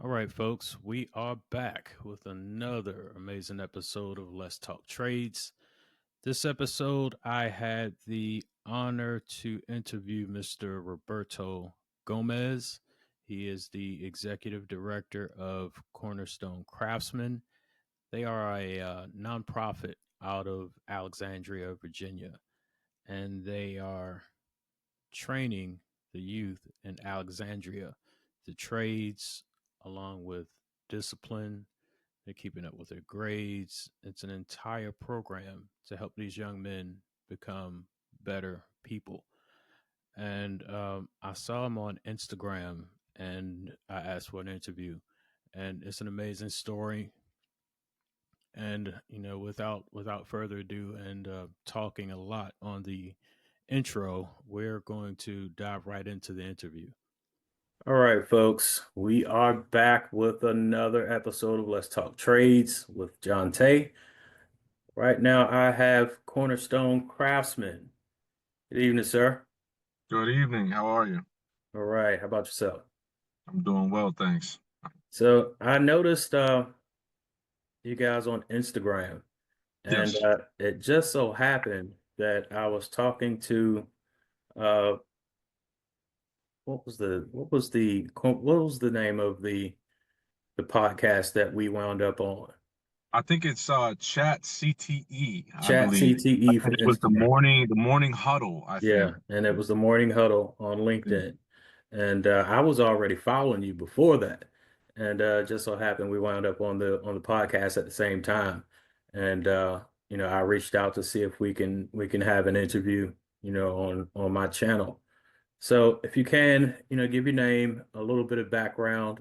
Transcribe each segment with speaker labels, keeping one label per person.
Speaker 1: All right, folks, we are back with another amazing episode of Let's Talk Trades. This episode, I had the honor to interview Mr. Roberto Gomez. He is the executive director of Cornerstone Craftsman. They are a nonprofit out of Alexandria, Virginia, and they are training the youth in Alexandria, the trades, along with discipline. They're keeping up with their grades. It's an entire program to help these young men become better people. And I saw him on Instagram, and I asked for an interview. And it's an amazing story. And without further ado, and talking a lot on the intro, we're going to dive right into the interview. All right, folks, we are back with another episode of Let's Talk Trades with John Tay. Right now, I have Cornerstone Craftsman. Good evening, sir.
Speaker 2: Good evening. How are you?
Speaker 1: All right, how about yourself?
Speaker 2: I'm doing well, thanks.
Speaker 1: So I noticed you guys on Instagram, and
Speaker 2: Yes,
Speaker 1: it just so happened that I was talking to uh, what was the name of the podcast that we wound up on?
Speaker 2: I think it's Chat CTE, I
Speaker 1: Chat
Speaker 2: believe. I
Speaker 1: CTE for
Speaker 2: think it was the
Speaker 1: Instagram.
Speaker 2: morning huddle, I
Speaker 1: Yeah,
Speaker 2: think.
Speaker 1: and it was the morning huddle on
Speaker 2: Yeah.
Speaker 1: LinkedIn. And I was already following you before that. And just so happened we wound up on the podcast at the same time. And I reached out to see if we can have an interview, on my channel. So if you can, give your name, a little bit of background,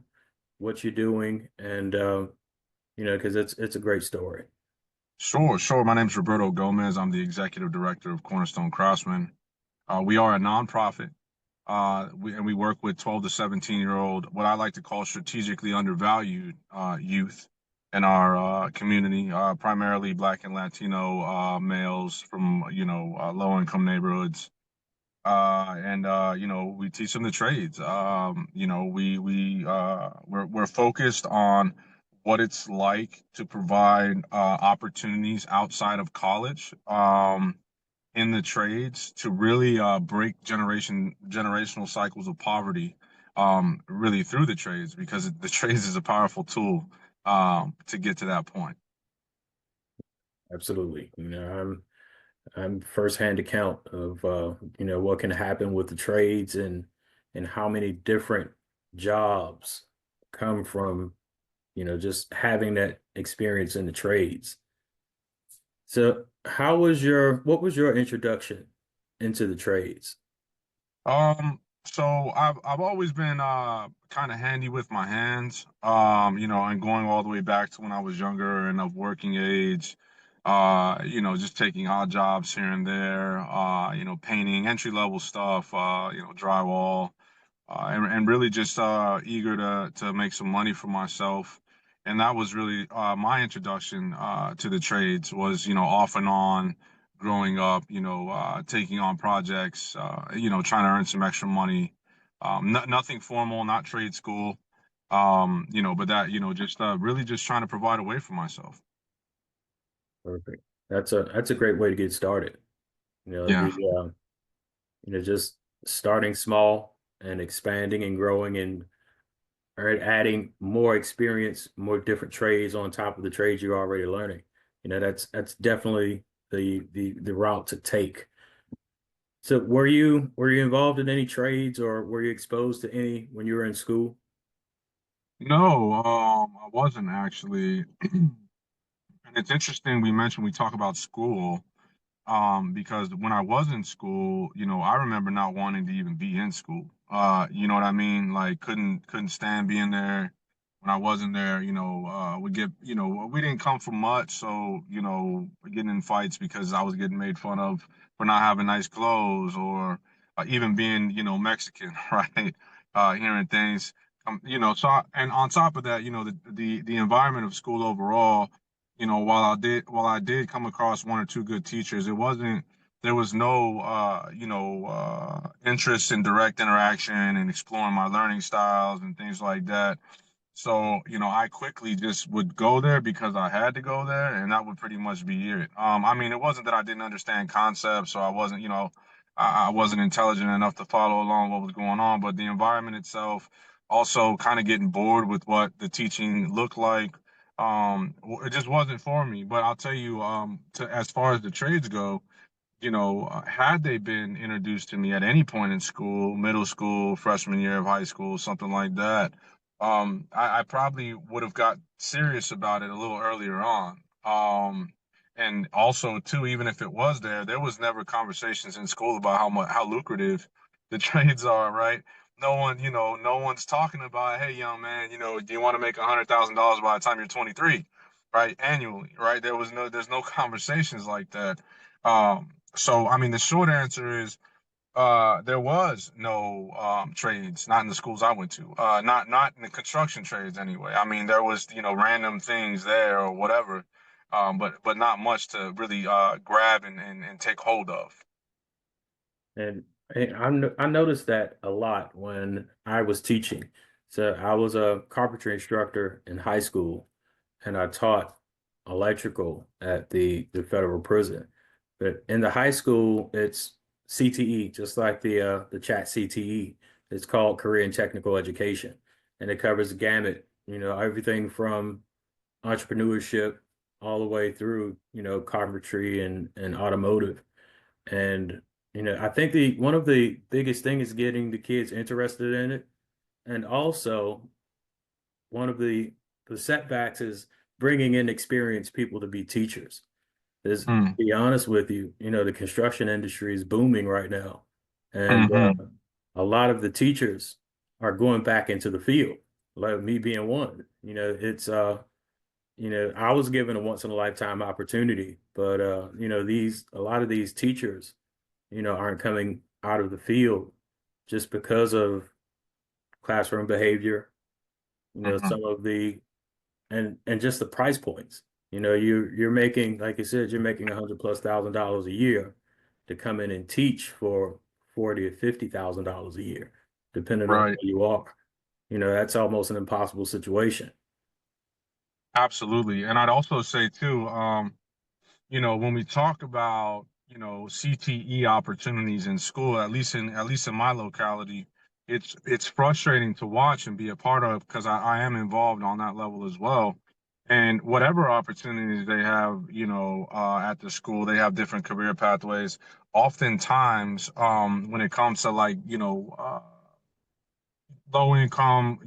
Speaker 1: what you're doing, and because it's a great story.
Speaker 2: Sure, sure. My name's Roberto Gomez. I'm the executive director of Cornerstone Craftsman. We are a nonprofit. We work with 12 to 17-year-old, what I like to call strategically undervalued youth in our community, primarily Black and Latino males from, low-income neighborhoods. We teach them the trades. We're focused on what it's like to provide opportunities outside of college in the trades to really break generational cycles of poverty really through the trades, because the trades is a powerful tool to get to that point.
Speaker 1: Absolutely. I'm firsthand account of what can happen with the trades and how many different jobs come from just having that experience in the trades. So what was your introduction into the trades?
Speaker 2: So I've always been kind of handy with my hands, and going all the way back to when I was younger and of working age, just taking odd jobs here and there, painting entry level stuff, drywall, and really just eager to make some money for myself. And that was really my introduction to the trades was, off and on growing up, taking on projects, trying to earn some extra money. Nothing formal, not trade school, but that, just really just trying to provide a way for myself.
Speaker 1: Perfect. That's a great way to get started.
Speaker 2: Yeah.
Speaker 1: Just starting small and expanding and growing and adding more experience, more different trades on top of the trades you're already learning. That's definitely the route to take. So were you involved in any trades or were you exposed to any when you were in school?
Speaker 2: No, I wasn't actually. And it's interesting we talk about school. Because when I was in school, I remember not wanting to even be in school. You know what I mean? Like couldn't stand being there. When I wasn't there, we didn't come from much, so getting in fights because I was getting made fun of for not having nice clothes or even being, Mexican, right? Hearing things, and on top of that, the environment of school overall, while I did come across one or two good teachers, there was no interest in direct interaction and exploring my learning styles and things like that. So, I quickly just would go there because I had to go there, and that would pretty much be it. I mean, it wasn't that I didn't understand concepts or I wasn't, I wasn't intelligent enough to follow along what was going on, but the environment itself, also kind of getting bored with what the teaching looked like, it just wasn't for me. But I'll tell you, as far as the trades go, had they been introduced to me at any point in school, middle school, freshman year of high school, something like that, I probably would have got serious about it a little earlier on. And also, too, even if it was there, there was never conversations in school about how lucrative the trades are, right? No one, no one's talking about, hey, young man, do you want to make $100,000 by the time you're 23, right? Annually, right? There's no conversations like that. So, I mean, the short answer is there was no trades, not in the schools I went to, not in the construction trades anyway. I mean, there was random things there or whatever, but not much to really grab and take hold of.
Speaker 1: And I noticed that a lot when I was teaching. So I was a carpentry instructor in high school, and I taught electrical at the federal prison. But in the high school, it's CTE, just like the chat CTE. It's called Career and Technical Education, and it covers the gamut. Everything from entrepreneurship all the way through carpentry and automotive. And I think the one of the biggest thing is getting the kids interested in it, and also one of the setbacks is bringing in experienced people to be teachers. Is to
Speaker 2: Mm,
Speaker 1: be honest with you, the construction industry is booming right now, and
Speaker 2: hmm
Speaker 1: a lot of the teachers are going back into the field, like me being one. It's I was given a once in a lifetime opportunity, but these a lot of these teachers aren't coming out of the field just because of classroom behavior,
Speaker 2: hmm
Speaker 1: some of the and just the price points. You're making, like you said, you're making $100,000+ a year to come in and teach for 40 or $50,000 a year, depending on
Speaker 2: Right.
Speaker 1: where you are. That's almost an impossible situation.
Speaker 2: Absolutely. And I'd also say too, when we talk about, CTE opportunities in school, at least in my locality, it's frustrating to watch and be a part of because I am involved on that level as well. And whatever opportunities they have, at the school, they have different career pathways. Oftentimes, when it comes to like, low income,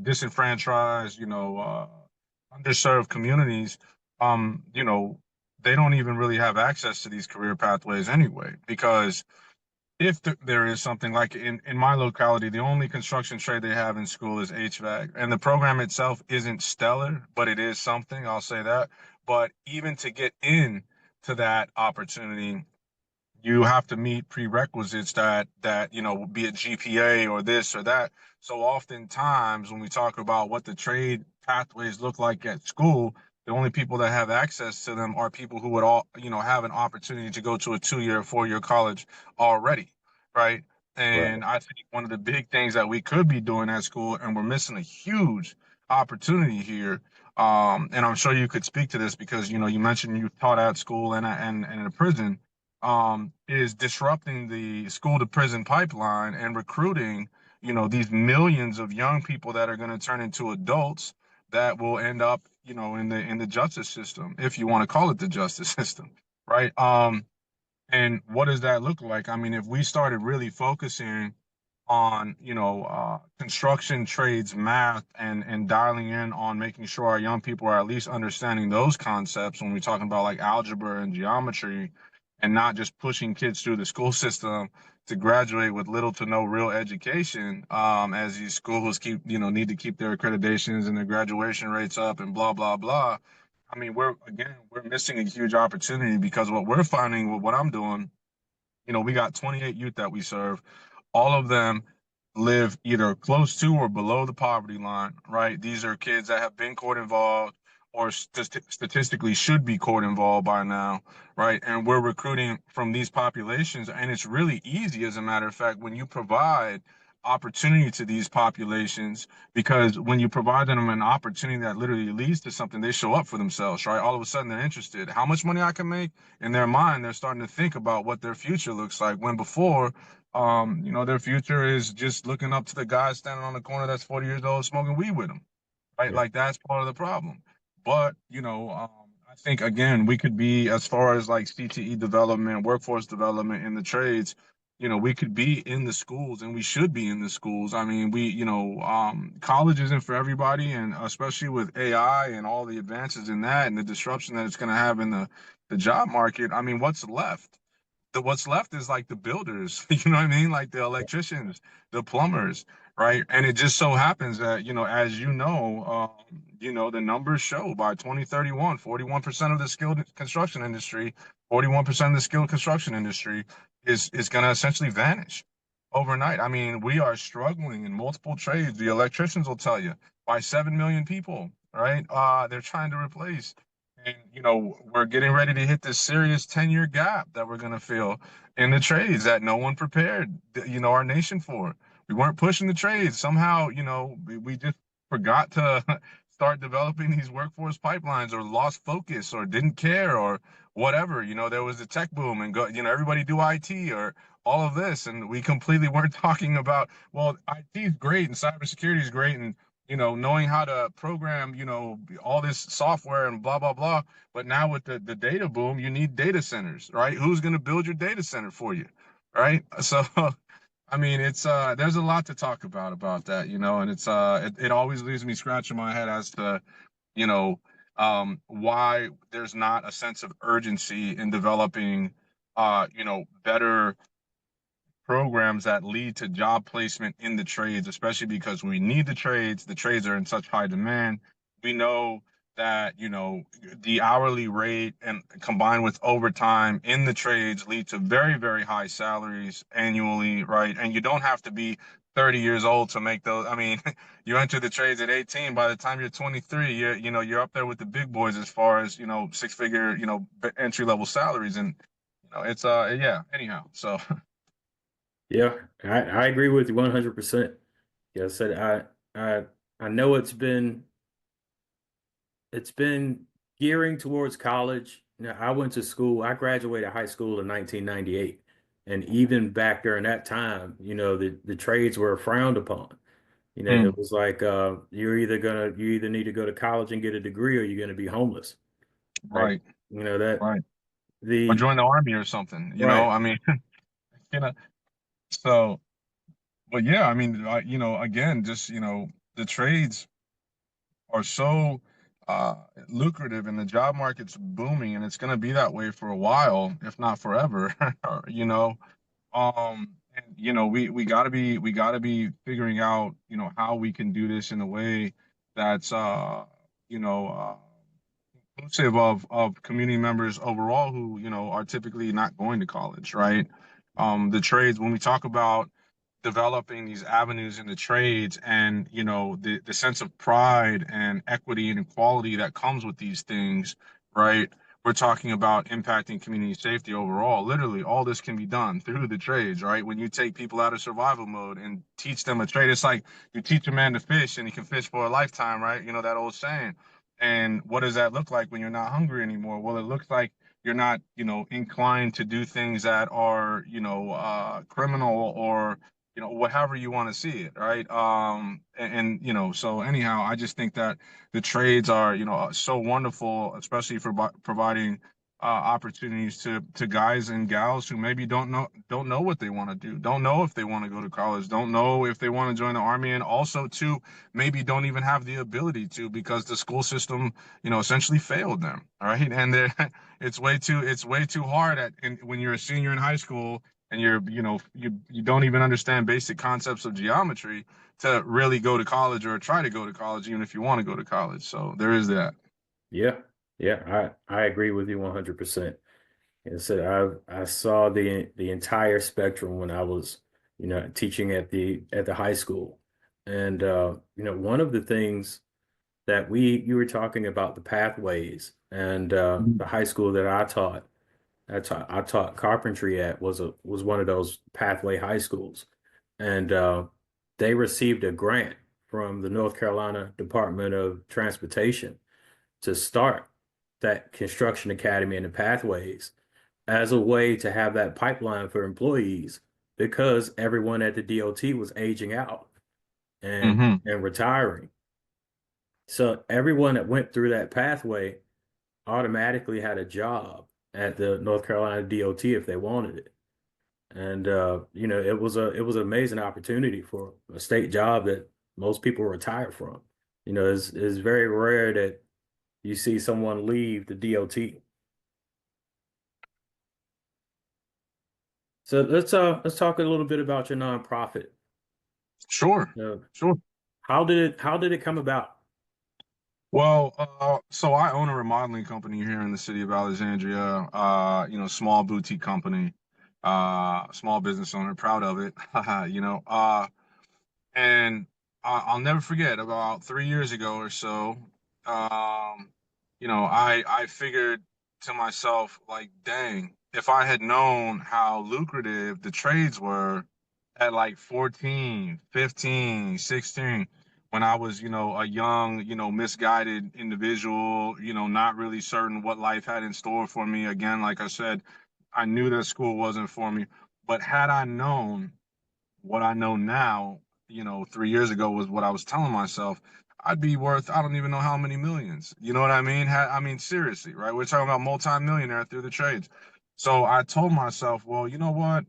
Speaker 2: disenfranchised, underserved communities, they don't even really have access to these career pathways anyway. Because if there is something like in my locality, the only construction trade they have in school is HVAC, and the program itself isn't stellar, but it is something, I'll say that. But even to get in to that opportunity, you have to meet prerequisites that be it GPA or this or that. So oftentimes when we talk about what the trade pathways look like at school, the only people that have access to them are people who would all have an opportunity to go to a 2 year, 4 year college already, right?
Speaker 1: Right.
Speaker 2: And I think one of the big things that we could be doing at school, and we're missing a huge opportunity here. And I'm sure you could speak to this because you mentioned you taught at school and in a prison, is disrupting the school to prison pipeline and recruiting, these millions of young people that are going to turn into adults that will end up, in the justice system, if you want to call it the justice system, right? And what does that look like? I mean, if we started really focusing on, construction trades math and dialing in on making sure our young people are at least understanding those concepts when we're talking about like algebra and geometry, and not just pushing kids through the school system to graduate with little to no real education, as these schools need to keep their accreditations and their graduation rates up and blah blah blah. I mean, we're missing a huge opportunity because what we're finding with what I'm doing, we got 28 youth that we serve. All of them live either close to or below the poverty line, right? These are kids that have been court involved or statistically should be court involved by now, right? And we're recruiting from these populations. And it's really easy, as a matter of fact, when you provide opportunity to these populations, because when you provide them an opportunity that literally leads to something, they show up for themselves, right? All of a sudden they're interested. How much money I can make? In their mind, they're starting to think about what their future looks like. When before, their future is just looking up to the guy standing on the corner that's 40 years old smoking weed with them, right?
Speaker 1: Yeah.
Speaker 2: Like that's part of the problem. But, I think again, we could be as far as like CTE development, workforce development in the trades, we could be in the schools and we should be in the schools. I mean, college isn't for everybody, and especially with AI and all the advances in that and the disruption that it's going to have in the job market. I mean, what's left is like the builders, you know what I mean? Like the electricians, the plumbers, right? And it just so happens that, as the numbers show by 2031, 41% of the skilled construction industry, 41% of the skilled construction industry is going to essentially vanish overnight. I mean, we are struggling in multiple trades. The electricians will tell you by 7 million people, right? They're trying to replace. And, we're getting ready to hit this serious 10-year gap that we're going to feel in the trades that no one prepared, our nation for. We weren't pushing the trades. Somehow, we just forgot to start developing these workforce pipelines, or lost focus, or didn't care, or whatever. There was the tech boom and everybody do IT or all of this. And we completely weren't talking about, well, IT is great and cybersecurity is great, and knowing how to program, all this software and blah, blah, blah. But now with the data boom, you need data centers, right? Who's going to build your data center for you, right? So, I mean, it's there's a lot to talk about that, and it always leaves me scratching my head as to, you know, why there's not a sense of urgency in developing, better programs that lead to job placement in the trades, especially because we need the trades. The trades are in such high demand. We know that, the hourly rate and combined with overtime in the trades lead to very, very high salaries annually, right? And you don't have to be 30 years old to make those. I mean, you enter the trades at 18, by the time you're 23, you're up there with the big boys as far as, six-figure, entry level salaries. And, it's yeah, anyhow. So
Speaker 1: Yeah, I agree with you 100%. Yeah, I said I know it's been gearing towards college. Now, I went to school, I graduated high school in 1998. And even back during that time, the trades were frowned upon. It
Speaker 2: mm,
Speaker 1: was like you either need to go to college and get a degree, or you're gonna be homeless, right?
Speaker 2: right,
Speaker 1: That
Speaker 2: right. Or
Speaker 1: the
Speaker 2: join the army or something,
Speaker 1: right.
Speaker 2: I mean, you know, so, but yeah, I mean, again, just, the trades are so lucrative and the job market's booming, and it's going to be that way for a while, if not forever, and, we got to be figuring out, how we can do this in a way that's, you know, uh, inclusive of community members overall who are typically not going to college, right? The trades, when we talk about developing these avenues in the trades, and the sense of pride and equity and equality that comes with these things, right? We're talking about impacting community safety overall. Literally, all this can be done through the trades, right? When you take people out of survival mode and teach them a trade, it's like you teach a man to fish and he can fish for a lifetime, right? That old saying. And what does that look like when you're not hungry anymore? Well, it looks like you're not, inclined to do things that are, criminal, or, whatever you want to see it, right? So anyhow, I just think that the trades are, so wonderful, especially for providing opportunities to guys and gals who maybe don't know what they want to do, don't know if they want to go to college, don't know if they want to join the army, and also too maybe don't even have the ability to, because the school system, essentially failed them, all right? And they're it's way too hard when you're a senior in high school, and you don't even understand basic concepts of geometry, to really go to college or try to go to college, even if you want to go to college. So there is that.
Speaker 1: Yeah, yeah, I agree with you 100%. And so I saw the entire spectrum when I was, teaching at the high school. And one of the things that you were talking about the pathways, and the high school that I taught carpentry at was one of those pathway high schools. And they received a grant from the North Carolina Department of Transportation to start that construction academy and the pathways as a way to have that pipeline for employees because everyone at the DOT was aging out
Speaker 2: Hmm.
Speaker 1: and retiring. So everyone that went through that pathway automatically had a job at the North Carolina DOT if they wanted it. And it was an amazing opportunity for a state job that most people retire from. It's very rare that you see someone leave the DOT. So let's talk a little bit about your nonprofit.
Speaker 2: Sure,
Speaker 1: Uh,
Speaker 2: sure.
Speaker 1: how did it come about?
Speaker 2: Well, so I own a remodeling company here in the city of Alexandria. Small boutique company, small business owner, proud of it. you know, uh, And I'll never forget about 3 years ago or so, um, I figured to myself, like, dang, if I had known how lucrative the trades were at like 14, 15, 16, when I was, a young, misguided individual, not really certain what life had in store for me. Again, like I said, I knew that school wasn't for me. But had I known what I know now, 3 years ago was what I was telling myself. I'd be worth, I don't even know how many millions. You know what I mean? I mean, seriously, right? We're talking about multi-millionaire through the trades. So I told myself, well, you know what?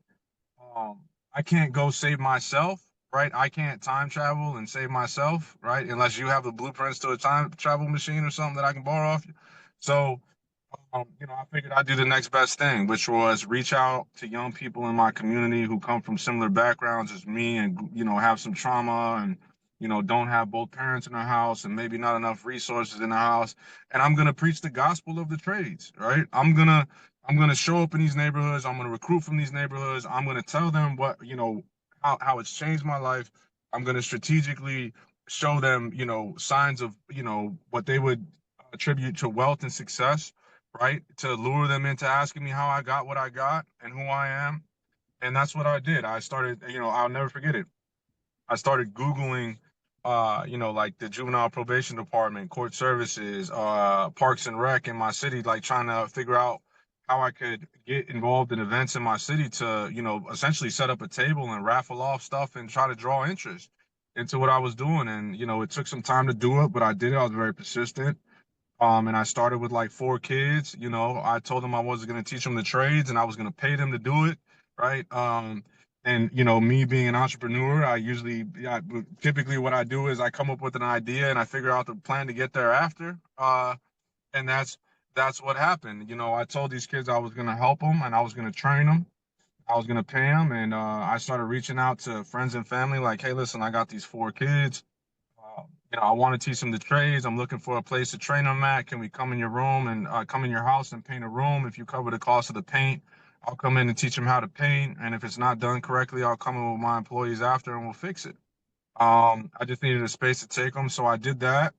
Speaker 2: Um, I can't go save myself, right? I can't time travel and save myself, right? Unless you have the blueprints to a time travel machine or something that I can borrow off you. So I figured I'd do the next best thing, which was reach out to young people in my community who come from similar backgrounds as me and, have some trauma and, don't have both parents in their house and maybe not enough resources in the house. And I'm going to preach the gospel of the trades, right? I'm going to show up in these neighborhoods. I'm going to recruit from these neighborhoods. I'm going to tell them what, how it's changed my life. I'm going to strategically show them, signs of, what they would attribute to wealth and success, right? To lure them into asking me how I got what I got and who I am. And that's what I did. I started, I'll never forget it. I started Googling, like the juvenile probation department, court services, parks and rec in my city, like trying to figure out how I could get involved in events in my city to, essentially set up a table and raffle off stuff and try to draw interest into what I was doing. And, it took some time to do it, but I did it. I was very persistent. And I started with like 4 kids. I told them I wasn't going to teach them the trades and I was going to pay them to do it, right? And me being an entrepreneur, typically what I do is I come up with an idea and I figure out the plan to get there after. And that's what happened. I told these kids I was going to help them and I was going to train them. I was going to pay them, and I started reaching out to friends and family, like, hey, listen, I got these 4 kids. I want to teach them the trades. I'm looking for a place to train them at. Can we come in your room and come in your house and paint a room? If you cover the cost of the paint, I'll come in and teach them how to paint. And if it's not done correctly, I'll come in with my employees after and we'll fix it. I just needed a space to take them, so I did that.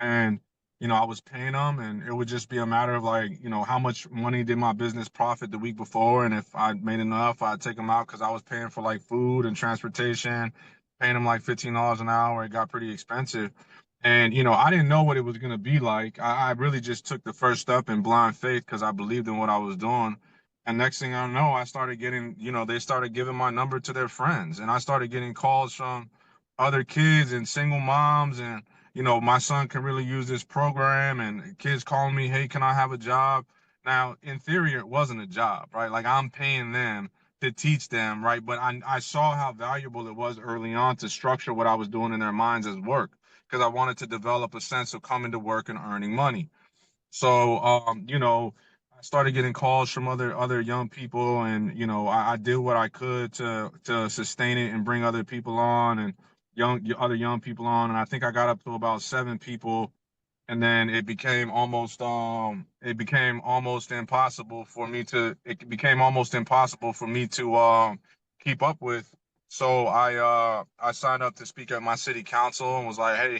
Speaker 2: And I was paying them, and it would just be a matter of like, how much money did my business profit the week before, and if I made enough, I'd take them out because I was paying for like food and transportation, paying them like $15 an hour. It got pretty expensive, and I didn't know what it was gonna be like. I really just took the first step in blind faith because I believed in what I was doing. And next thing I know, I started getting, they started giving my number to their friends, and I started getting calls from other kids and single moms and my son can really use this program, and kids calling me, hey, can I have a job? Now, in theory, it wasn't a job, right? Like I'm paying them to teach them, right? But I saw how valuable it was early on to structure what I was doing in their minds as work because I wanted to develop a sense of coming to work and earning money. So, I started getting calls from other young people, and I did what I could to sustain it and bring other people on and other young people on, and I think I got up to about 7 people, and then it became almost impossible for me to keep up with. So I signed up to speak at my city council and was like, hey,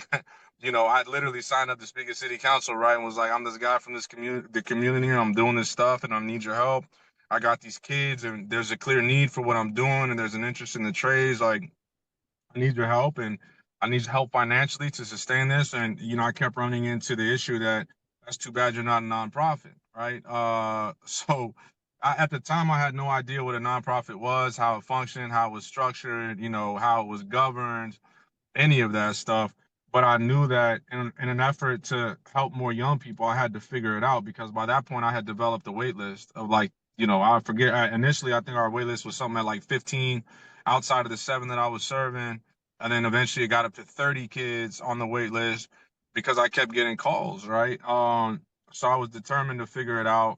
Speaker 2: I literally signed up to speak at city council, right? And was like, I'm this guy from the community, and I'm doing this stuff, and I need your help. I got these kids, and there's a clear need for what I'm doing, and there's an interest in the trades. Like, I need your help, and I need help financially to sustain this. And I kept running into the issue that that's too bad you're not a nonprofit, right? So at the time, I had no idea what a nonprofit was, how it functioned, how it was structured, how it was governed, any of that stuff. But I knew that in an effort to help more young people, I had to figure it out because by that point I had developed a wait list of like, I forget, initially I think our wait list was something at like 15 outside of the seven that I was serving. And then eventually it got up to 30 kids on the wait list because I kept getting calls, right? So I was determined to figure it out.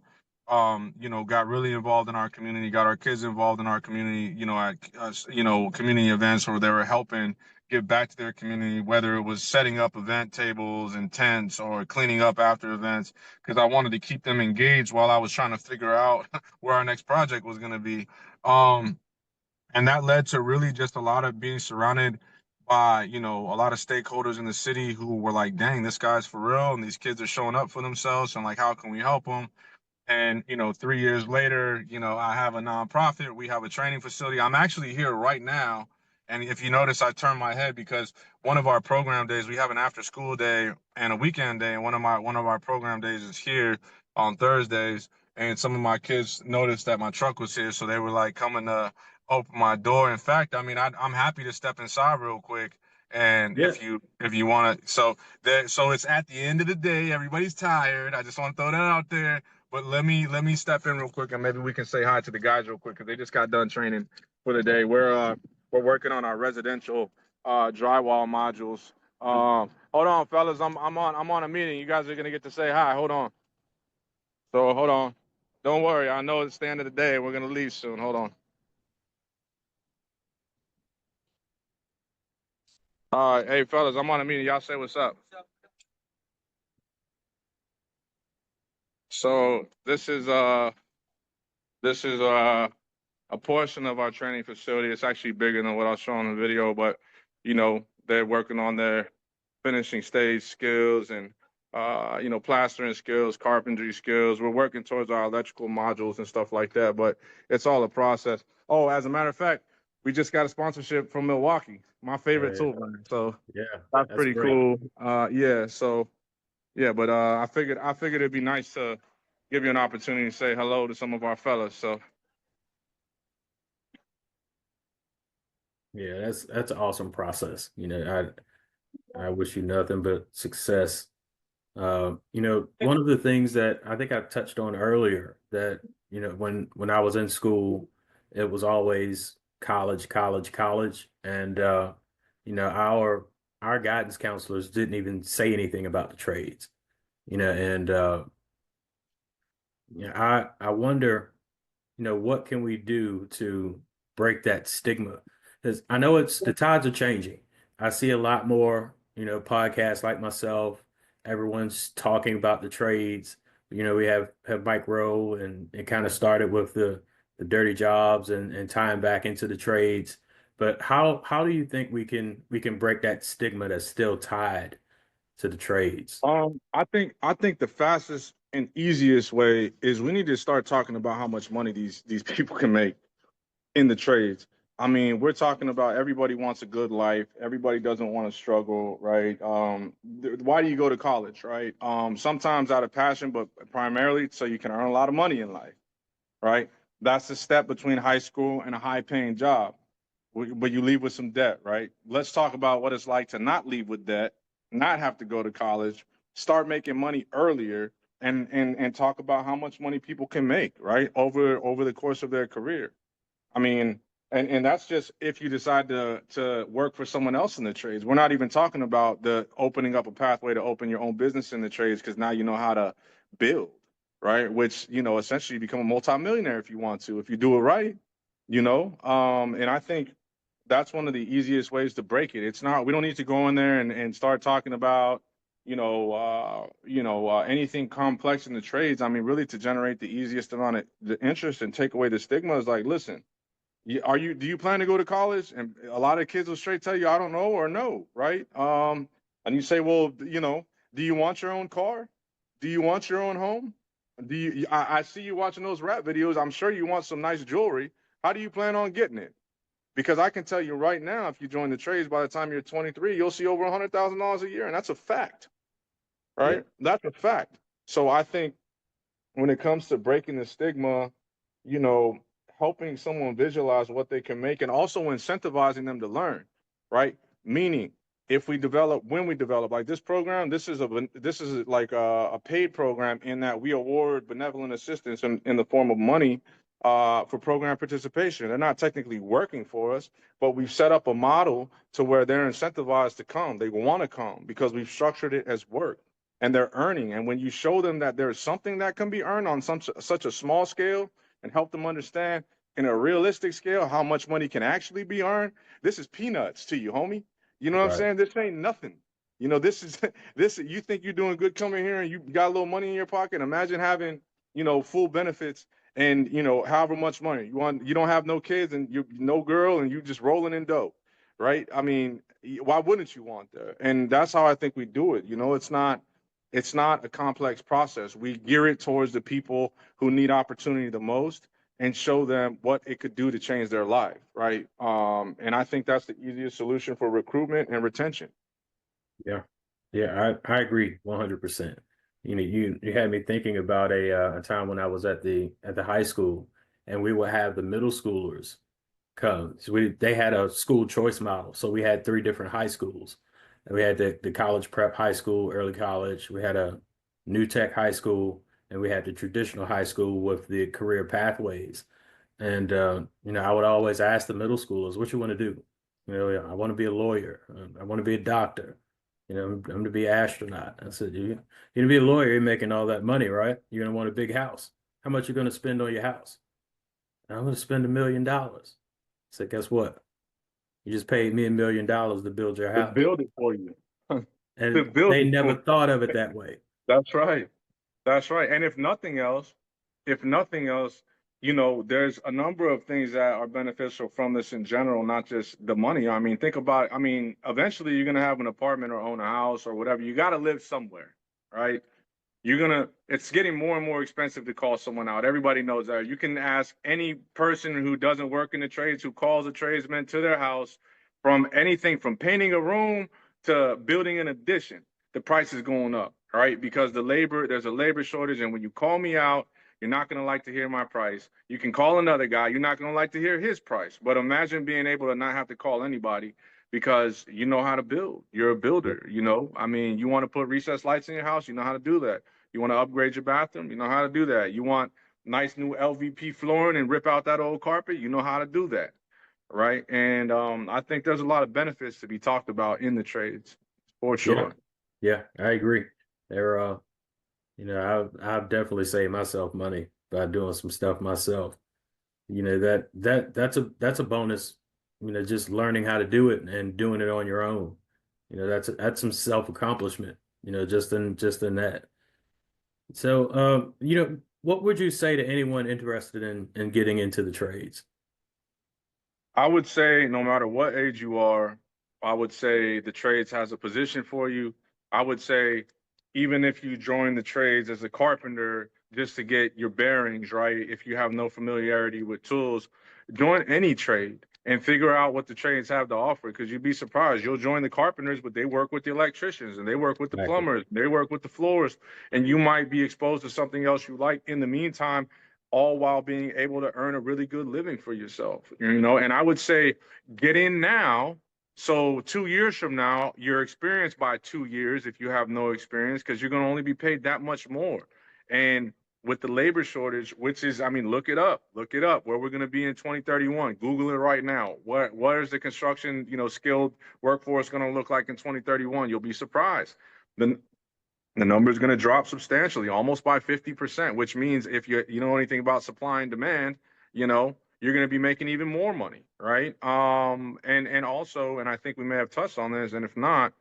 Speaker 2: Got really involved in our community, got our kids involved in our community, at community events where they were helping give back to their community, whether it was setting up event tables and tents or cleaning up after events, because I wanted to keep them engaged while I was trying to figure out where our next project was going to be. Um, and that led to really just a lot of being surrounded by, a lot of stakeholders in the city who were like, dang, this guy's for real. And these kids are showing up for themselves. And like, how can we help them? And, 3 years later, I have a nonprofit. We have a training facility. I'm actually here right now. And if you notice, I turn my head because one of our program days, we have an after school day and a weekend day. And one of our program days is here on Thursdays. And some of my kids noticed that my truck was here. So they were like coming to open my door. In fact, I mean, I'm happy to step inside real quick. And
Speaker 1: Yeah.
Speaker 2: if you want to, so it's at the end of the day, everybody's tired. I just want to throw that out there, but let me step in real quick and maybe we can say hi to the guys real quick because they just got done training for the day. We're working on our residential drywall modules. Hold on, fellas. I'm on a meeting. You guys are gonna get to say hi. Hold on. So hold on. Don't worry. I know it's the end of the day. We're gonna leave soon. Hold on. All right, hey fellas, I'm on a meeting. Y'all say what's up. So this is a portion of our training facility. It's actually bigger than what I saw in the video, but they're working on their finishing stage skills and plastering skills, carpentry skills. We're working towards our electrical modules and stuff like that, but it's all a process. Oh, as a matter of fact, we just got a sponsorship from Milwaukee, my favorite
Speaker 1: Yeah.
Speaker 2: tool brand. So
Speaker 1: Yeah.
Speaker 2: that's
Speaker 1: That's
Speaker 2: pretty
Speaker 1: great.
Speaker 2: cool. Yeah, so yeah, but I figured it'd be nice to give you an opportunity to say hello to some of our fellas. So
Speaker 1: Yeah, that's an awesome process. I wish you nothing but success. One of the things that I think I touched on earlier that, when I was in school, it was always college, college, college. And our guidance counselors didn't even say anything about the trades, and I wonder, what can we do to break that stigma? Because I know the tides are changing. I see a lot more, podcasts like myself. Everyone's talking about the trades. We have Mike Rowe, and it kind of started with the dirty jobs and tying back into the trades. But how do you think we can break that stigma that's still tied to the trades?
Speaker 2: I think the fastest and easiest way is we need to start talking about how much money these people can make in the trades. I mean, we're talking about everybody wants a good life. Everybody doesn't want to struggle, right? Why do you go to college, right? Sometimes out of passion, but primarily so you can earn a lot of money in life, right? That's the step between high school and a high-paying job, but you leave with some debt, right? Let's talk about what it's like to not leave with debt, not have to go to college, start making money earlier, and talk about how much money people can make, right? Over the course of their career. I mean, and that's just if you decide to work for someone else in the trades. We're not even talking about the opening up a pathway to open your own business in the trades because now you know how to build, right? Which, essentially you become a multimillionaire if you want to, if you do it right, And I think that's one of the easiest ways to break it. It's not, we don't need to go in there and start talking about, anything complex in the trades. I mean, really to generate the easiest amount of the interest and take away the stigma is like, listen, do you plan to go to college? And a lot of kids will straight tell you, I don't know or no, right? And you say, well, do you want your own car? Do you want your own home? I see you watching those rap videos. I'm sure you want some nice jewelry. How do you plan on getting it? Because I can tell you right now, if you join the trades, by the time you're 23, you'll see over $100,000 a year, and that's a fact,
Speaker 1: Yeah.
Speaker 2: right? That's a fact. So I think when it comes to breaking the stigma, you know, helping someone visualize what they can make and also incentivizing them to learn, right? Meaning, if we develop, when we develop like this program, this is like a paid program in that we award benevolent assistance in the form of money for program participation. They're not technically working for us, but we've set up a model to where they're incentivized to come. They want to come because we've structured it as work and they're earning. And when you show them that there's something that can be earned on such a small scale and help them understand in a realistic scale how much money can actually be earned, this is peanuts to you, homie. You know what I'm
Speaker 1: Right.
Speaker 2: saying? This ain't nothing. You know, this is this. You think you're doing good coming here and you got a little money in your pocket. Imagine having, full benefits and however much money you want. You don't have no kids and you no girl and you just rolling in dough, right? I mean, why wouldn't you want that? And that's how I think we do it. It's not a complex process. We gear it towards the people who need opportunity the most and show them what it could do to change their life, right? And I think that's the easiest solution for recruitment and retention.
Speaker 1: Yeah. Yeah, I agree 100%. You had me thinking about a time when I was at the high school, and we would have the middle schoolers come. So they had a school choice model. So we had three different high schools. And we had the college prep high school, early college. We had a new tech high school, and we had the traditional high school with the career pathways. And I would always ask the middle schoolers, "What you want to do?" I want to be a lawyer. I want to be a doctor. I'm going to be an astronaut. I said, "You're going to be a lawyer. You're making all that money, right? You're going to want a big house. How much you going to spend on your house?" "I'm going to spend $1 million." I said, "Guess what? You just paid me $1 million to build your
Speaker 2: To
Speaker 1: house."
Speaker 2: build it for you. To
Speaker 1: And
Speaker 2: build
Speaker 1: they
Speaker 2: it
Speaker 1: never
Speaker 2: for
Speaker 1: thought of it that way.
Speaker 2: That's right. That's right. And if nothing else, there's a number of things that are beneficial from this in general, not just the money. I mean, eventually you're going to have an apartment or own a house or whatever. You got to live somewhere, right? It's getting more and more expensive to call someone out. Everybody knows that. You can ask any person who doesn't work in the trades who calls a tradesman to their house from anything from painting a room to building an addition. The price is going up, right? Because there's a labor shortage. And when you call me out, you're not going to like to hear my price. You can call another guy. You're not going to like to hear his price. But imagine being able to not have to call anybody because you know how to build. You're a
Speaker 1: Yeah.
Speaker 2: builder, I mean, you want to put recessed lights in your house, you know how to do that. You want to upgrade your bathroom? You know how to do that. You want nice new LVP flooring and rip out that old carpet? You know how to do that, right? And I think there's a lot of benefits to be talked about in the trades, for
Speaker 1: Yeah.
Speaker 2: sure.
Speaker 1: Yeah, I agree. They're I've definitely saved myself money by doing some stuff myself. That's a bonus, just learning how to do it and doing it on your own. That's some self-accomplishment, just in that. So, what would you say to anyone interested in getting into the trades?
Speaker 2: I would say no matter what age you are, I would say the trades has a position for you. I would say even if you join the trades as a carpenter just to get your bearings right, if you have no familiarity with tools, join any trade and figure out what the trades have to offer because you'd be surprised. You'll join the carpenters, but they work with the electricians and they work with the
Speaker 1: Exactly.
Speaker 2: plumbers, they work with the floors, and you might be exposed to something else you like in the meantime all while being able to earn a really good living for yourself, And I would say get in now. So 2 years from now, you're experienced by 2 years if you have no experience, because you're going to only be paid that much more. And with the labor shortage, which is, I mean, look it up, where we're going to be in 2031. Google it right now. What is the construction, skilled workforce going to look like in 2031? You'll be surprised. The the number is going to drop substantially, almost by 50%, which means if you know anything about supply and demand, you're going to be making even more money, right? And also, and I think we may have touched on this, and if not,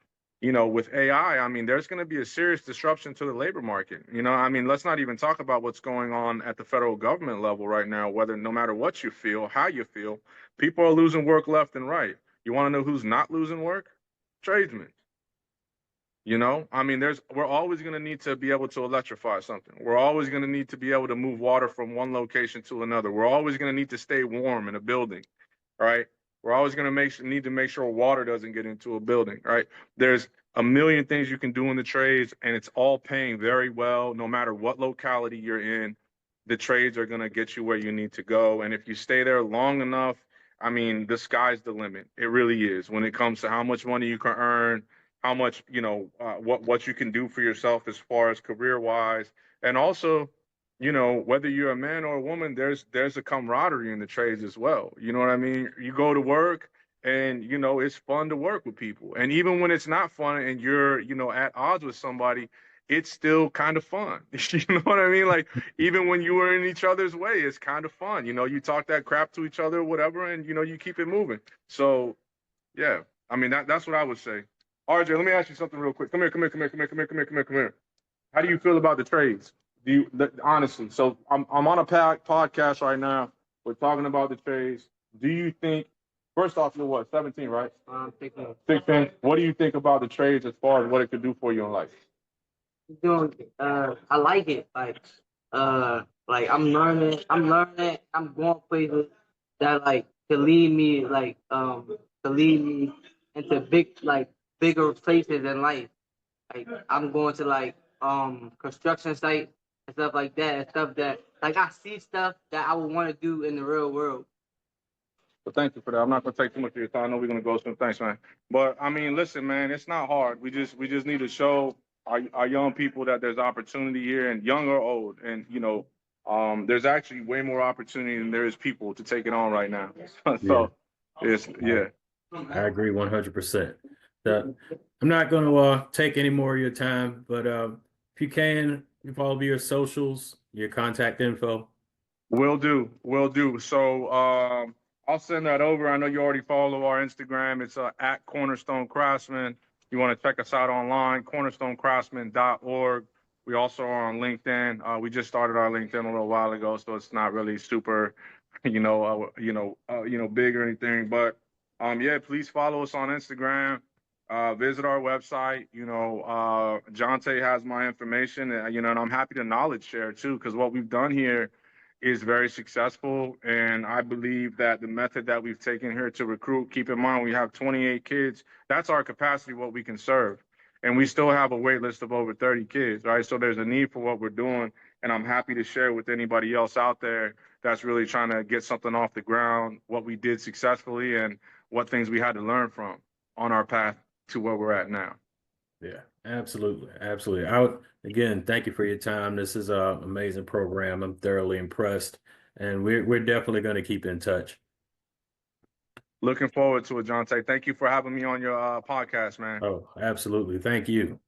Speaker 2: with AI, I mean, there's going to be a serious disruption to the labor market. I mean, let's not even talk about what's going on at the federal government level right now, whether no matter what you feel, how you feel, people are losing work left and right. You want to know who's not losing work? Tradesmen. I mean, we're always going to need to be able to electrify something. We're always going to need to be able to move water from one location to another. We're always going to need to stay warm in a building, right? We're always going to need to make sure water doesn't get into a building, right? There's a million things you can do in the trades, and it's all paying very well. No matter what locality you're in, the trades are going to get you where you need to go. And if you stay there long enough, I mean, the sky's the limit. It really is when it comes to how much money you can earn, how much, what you can do for yourself as far as career wise, and also, whether you're a man or a woman, there's a camaraderie in the trades as well. You know what I mean? You go to work and it's fun to work with people. And even when it's not fun and you're, at odds with somebody, it's still kind of fun. You know what I mean? Like even when you were in each other's way, it's kind of fun. You talk that crap to each other, whatever, and you keep it moving. So yeah, I mean that's what I would say. RJ, let me ask you something real quick. Come here, come here, come here, come here, come here, come here, come here, come here. How do you feel about the trades? Honestly? So I'm on a podcast right now. We're talking about the trades. Do you think? First off, you're what, 17, right? 16. 16. What do you think about the trades as far as what it could do for you in life?
Speaker 3: Doing I like it. Like I'm going places that like to lead me to lead me into bigger places in life. Like I'm going to construction sites and stuff like that, and stuff that like I see stuff that I would want to do in the real world.
Speaker 2: But thank you for that. I'm not gonna take too much of your time. I know we're gonna go soon. Thanks, man. But I mean, listen, man, it's not hard. We just need to show our young people that there's opportunity here, and young or old, and there's actually way more opportunity than there is people to take it on right now. So it's
Speaker 1: I agree 100%. I'm not going to take any more of your time, but if you can, if all of your socials, your contact info.
Speaker 2: Will do. Will do. So I'll send that over. I know you already follow our Instagram. It's at Cornerstone Craftsman. You want to check us out online, cornerstonecraftsman.org. We also are on LinkedIn. We just started our LinkedIn a little while ago, so it's not really super, big or anything. But yeah, please follow us on Instagram. Visit our website. Jonte has my information, and I'm happy to knowledge share too, because what we've done here is very successful. And I believe that the method that we've taken here to recruit, keep in mind, we have 28 kids. That's our capacity, what we can serve. And we still have a wait list of over 30 kids, right? So there's a need for what we're doing. And I'm happy to share with anybody else out there that's really trying to get something off the ground, what we did successfully and what things we had to learn from on our path to where we're at now.
Speaker 1: Yeah, absolutely. Absolutely. Again, thank you for your time. This is an amazing program. I'm thoroughly impressed, and we're definitely going to keep in touch.
Speaker 2: Looking forward to it, Jonte. Thank you for having me on your podcast, man.
Speaker 1: Oh, absolutely. Thank you.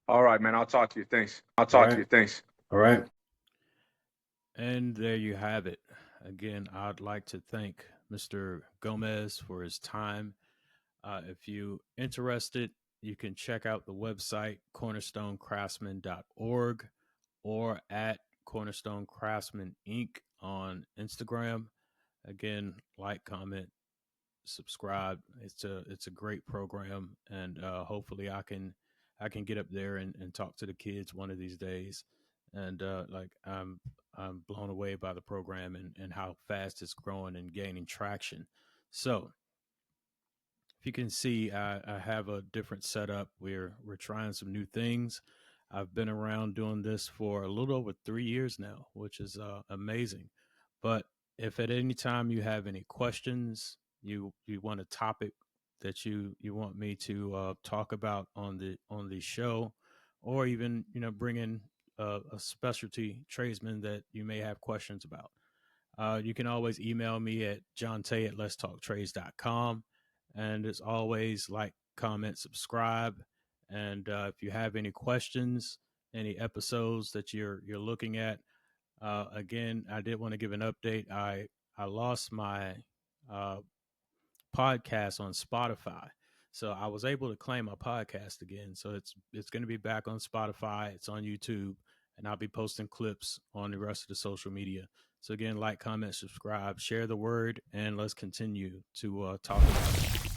Speaker 2: All right, man. I'll talk to you. Thanks. All
Speaker 1: right. And there you have it. Again, I'd like to thank Mr. Gomez for his time. If you're interested, you can check out the website, cornerstonecraftsman.org, or at Cornerstone Craftsman Inc. on Instagram. Again, like, comment, subscribe. It's a great program, and hopefully I can get up there and talk to the kids one of these days. And I'm blown away by the program and how fast it's growing and gaining traction. So if you can see, I have a different setup. We're trying some new things. I've been around doing this for a little over 3 years now, which is amazing. But if at any time you have any questions, you want a topic that you want me to talk about on the show, or even bring in a specialty tradesman that you may have questions about, you can always email me at johnte@letstalktrades.com. And as always, like, comment, subscribe. And if you have any questions, any episodes that you're looking at, again, I did want to give an update. I lost my podcast on Spotify, so I was able to claim my podcast again. So it's going to be back on Spotify. It's on YouTube, and I'll be posting clips on the rest of the social media. So again, like, comment, subscribe, share the word, and let's continue to talk about it.